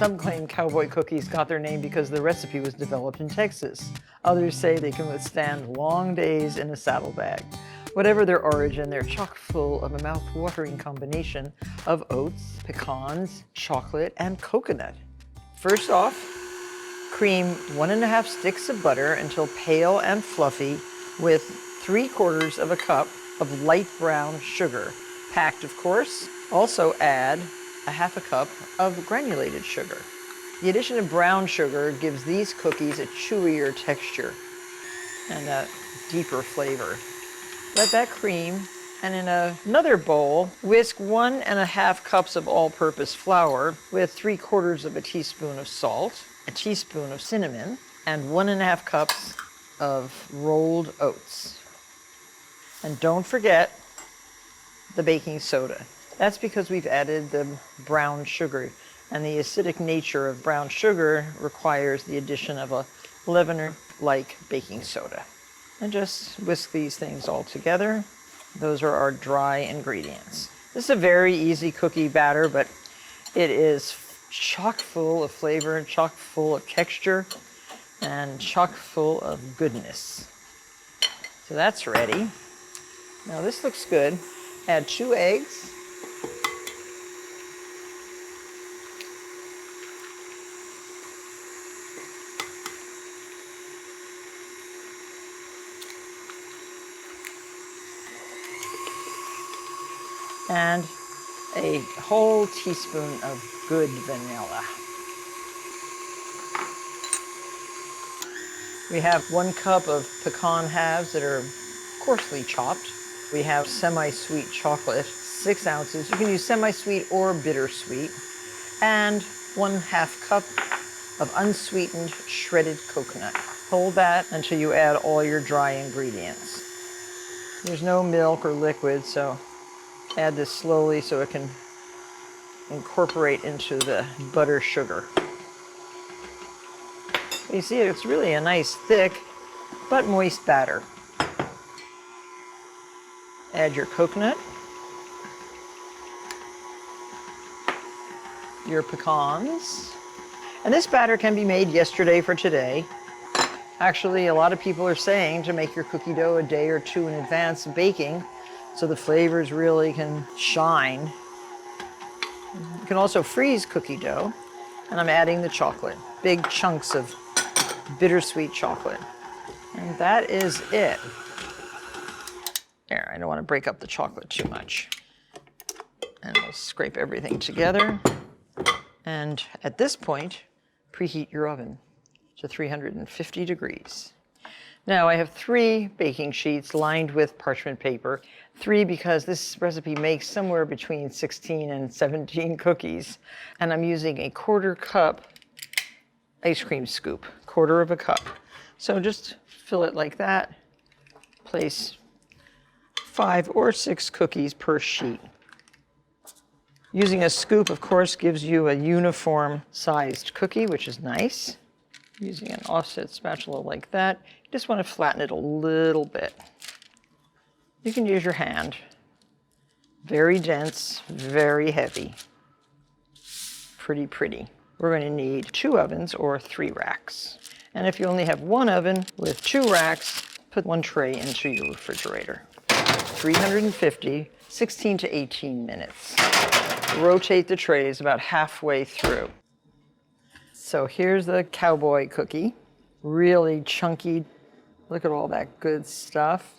Some claim Cowboy cookies got their name because the recipe was developed in Texas. Others say they can withstand long days in a saddlebag. Whatever their origin, they're chock full of a mouth-watering combination of oats, pecans, chocolate, and coconut. First off, cream 1½ sticks of butter until pale and fluffy with 3/4 cup of light brown sugar, packed of course. Also add 1/2 cup of granulated sugar. The addition of brown sugar gives these cookies a chewier texture and a deeper flavor. Let that cream, and in another bowl, whisk 1½ cups of all-purpose flour with 3/4 teaspoon of salt, a teaspoon of cinnamon, and 1½ cups of rolled oats. And don't forget the baking soda. That's because we've added the brown sugar, and the acidic nature of brown sugar requires the addition of a leavener like baking soda. And just whisk these things all together. Those are our dry ingredients. This is a very easy cookie batter, but it is chock full of flavor, chock full of texture, and chock full of goodness. So that's ready. Now this looks good. Add 2 eggs. And a whole teaspoon of good vanilla. We have 1 cup of pecan halves that are coarsely chopped. We have semi-sweet chocolate, 6 ounces. You can use semi-sweet or bittersweet. And 1/2 cup of unsweetened shredded coconut. Hold that until you add all your dry ingredients. There's no milk or liquid, so add this slowly so it can incorporate into the butter sugar. You see, it's really a nice thick but moist batter. Add your coconut, your pecans, and this batter can be made yesterday for today. Actually, a lot of people are saying to make your cookie dough a day or 2 in advance of baking, so the flavors really can shine. You can also freeze cookie dough, and I'm adding the chocolate, big chunks of bittersweet chocolate. And that is it. There, I don't want to break up the chocolate too much. And we'll scrape everything together. And at this point, preheat your oven to 350 degrees. Now I have 3 baking sheets lined with parchment paper. 3 because this recipe makes somewhere between 16 and 17 cookies. And I'm using a 1/4 cup ice cream scoop, 1/4 cup. So just fill it like that. Place 5 or 6 cookies per sheet. Using a scoop, of course, gives you a uniform sized cookie, which is nice. Using an offset spatula like that, you just want to flatten it a little bit. You can use your hand. Very dense, very heavy. Pretty pretty. We're going to need 2 ovens or 3 racks. And if you only have 1 oven with 2 racks, put 1 tray into your refrigerator. 350, 16 to 18 minutes. Rotate the trays about halfway through. So here's the Cowboy cookie, really chunky. Look at all that good stuff.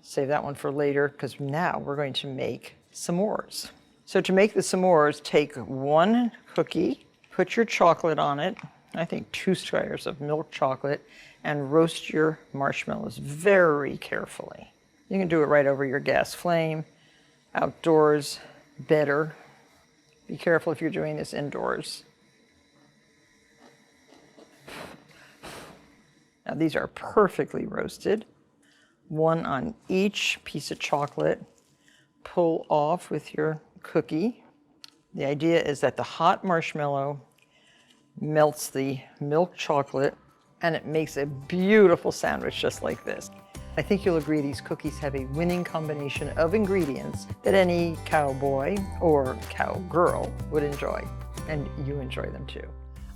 Save that one for later, because now we're going to make s'mores. So to make the s'mores, take 1 cookie, put your chocolate on it, I think 2 squares of milk chocolate, and roast your marshmallows very carefully. You can do it right over your gas flame, outdoors, better. Be careful if you're doing this indoors. Now these are perfectly roasted. 1 on each piece of chocolate. Pull off with your cookie. The idea is that the hot marshmallow melts the milk chocolate and it makes a beautiful sandwich just like this. I think you'll agree these cookies have a winning combination of ingredients that any cowboy or cowgirl would enjoy, and you enjoy them too.